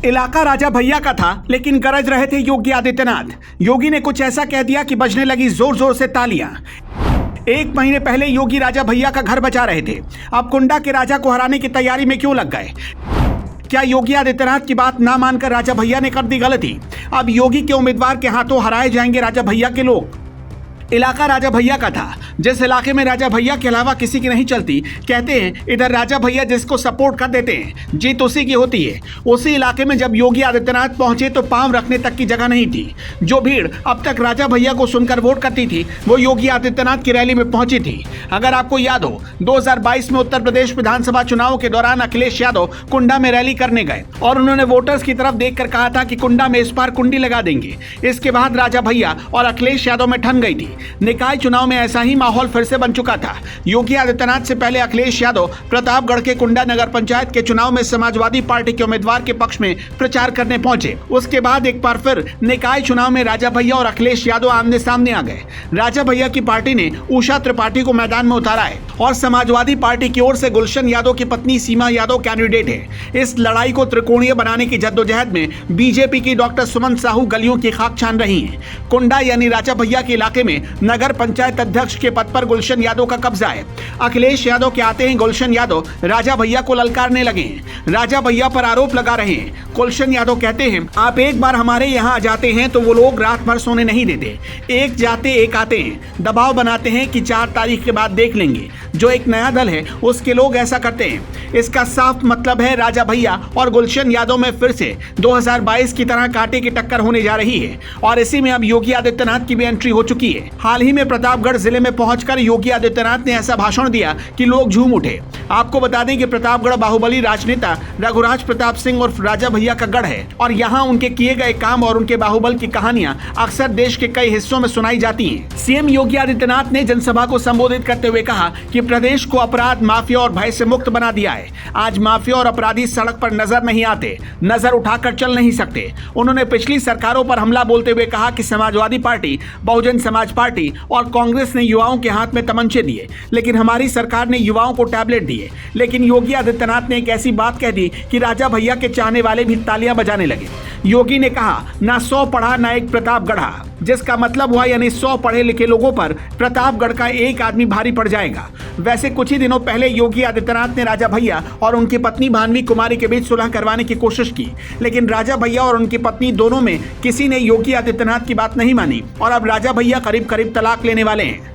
इलाका राजा भैया का था, लेकिन गरज रहे थे योगी आदित्यनाथ। योगी ने कुछ ऐसा कह दिया कि बजने लगी जोर जोर से तालियां। एक महीने पहले योगी राजा भैया का घर बचा रहे थे, अब कुंडा के राजा को हराने की तैयारी में क्यों लग गए? क्या योगी आदित्यनाथ की बात ना मानकर राजा भैया ने कर दी गलती? अब योगी के उम्मीदवार के हाथों हराए जाएंगे राजा भैया के लोग। इलाका राजा भैया का था, जिस इलाके में राजा भैया के अलावा किसी की नहीं चलती। कहते हैं इधर राजा भैया जिसको सपोर्ट कर देते हैं, जीत उसी की होती है। उसी इलाके में जब योगी आदित्यनाथ पहुंचे तो पांव रखने तक की जगह नहीं थी। जो भीड़ अब तक राजा भैया को सुनकर वोट करती थी, वो योगी आदित्यनाथ की रैली में पहुंची थी। अगर आपको याद हो, 2022 में उत्तर प्रदेश विधानसभा चुनाव के दौरान अखिलेश यादव कुंडा में रैली करने गए और उन्होंने वोटर्स की तरफ देखकर कहा था कि कुंडा में इस बार कुंडी लगा देंगे। इसके बाद राजा भैया और अखिलेश यादव में ठन गई थी। निकाय चुनाव में ऐसा ही माहौल फिर से बन चुका था। योगी आदित्यनाथ से पहले अखिलेश यादव प्रतापगढ़ के कुंडा नगर पंचायत के चुनाव में समाजवादी पार्टी के उम्मीदवार के पक्ष में प्रचार करने पहुंचे। उसके बाद एक बार फिर निकाय चुनाव में राजा भैया और अखिलेश यादव आमने सामने आ गए। राजा भैया की पार्टी ने उषा त्रिपाठी को मैदान में उतारा है और समाजवादी पार्टी की ओर से गुलशन यादव की पत्नी सीमा यादव कैंडिडेट है। इस लड़ाई को त्रिकोणीय बनाने की जद्दोजहद में बीजेपी की डॉक्टर सुमन साहू गलियों की खाक छान रही हैं। कुंडा यानी राजा भैया के इलाके में नगर पंचायत अध्यक्ष के पद पर गुलशन यादव का कब्जा है। अखिलेश यादव के आते ही गुलशन यादव राजा भैया को ललकारने लगे हैं। राजा भैया पर आरोप लगा रहे हैं। गुलशन यादव कहते हैं, आप एक बार हमारे यहाँ आ जाते हैं तो वो लोग रात भर सोने नहीं देते। एक जाते एक आते हैं, दबाव बनाते हैं कि 4 तारीख के बाद देख लेंगे। जो एक नया दल है उसके लोग ऐसा करते हैं। इसका साफ मतलब है राजा भैया और गुलशन यादव में फिर से 2022 की तरह कांटे की टक्कर होने जा रही है और इसी में अब योगी आदित्यनाथ की भी एंट्री हो चुकी है। हाल ही में प्रतापगढ़ जिले में पहुंचकर योगी आदित्यनाथ ने ऐसा भाषण दिया कि लोग झूम उठे। आपको बता दें कि प्रतापगढ़ बाहुबली राजनेता रघुराज प्रताप सिंह और राजा भैया का गढ़ है और यहाँ उनके किए गए काम और उनके बाहुबल की कहानियां अक्सर देश के कई हिस्सों में सुनाई जाती हैं। सीएम योगी आदित्यनाथ ने जनसभा को संबोधित करते हुए कहा कि प्रदेश को अपराध, माफिया और भय से मुक्त बना दिया है। आज माफिया और अपराधी सड़क पर नजर नहीं आते, नजर उठाकर चल नहीं सकते। उन्होंने पिछली सरकारों पर हमला बोलते हुए कहा कि समाजवादी पार्टी, बहुजन समाज पार्टी और कांग्रेस ने युवाओं के हाथ में तमंचे दिए, लेकिन हमारी सरकार ने युवाओं को टैबलेट दिए। लेकिन योगी आदित्यनाथ ने एक ऐसी बात कह दी कि राजा भैया के चाहने वाले भी तालियां बजाने लगे। योगी ने कहा, ना 100 पढ़ा ना एक प्रतापगढ़ा, जिसका मतलब हुआ यानी 100 पढ़े लिखे लोगों पर प्रतापगढ़ का एक आदमी भारी पड़ जाएगा। वैसे कुछ ही दिनों पहले योगी आदित्यनाथ ने राजा भैया और उनकी पत्नी भानवी कुमारी के बीच सुलह करवाने की कोशिश की, लेकिन राजा भैया और उनकी पत्नी दोनों में किसी ने योगी आदित्यनाथ की बात नहीं मानी और अब राजा भैया करीब करीब तलाक लेने वाले हैं।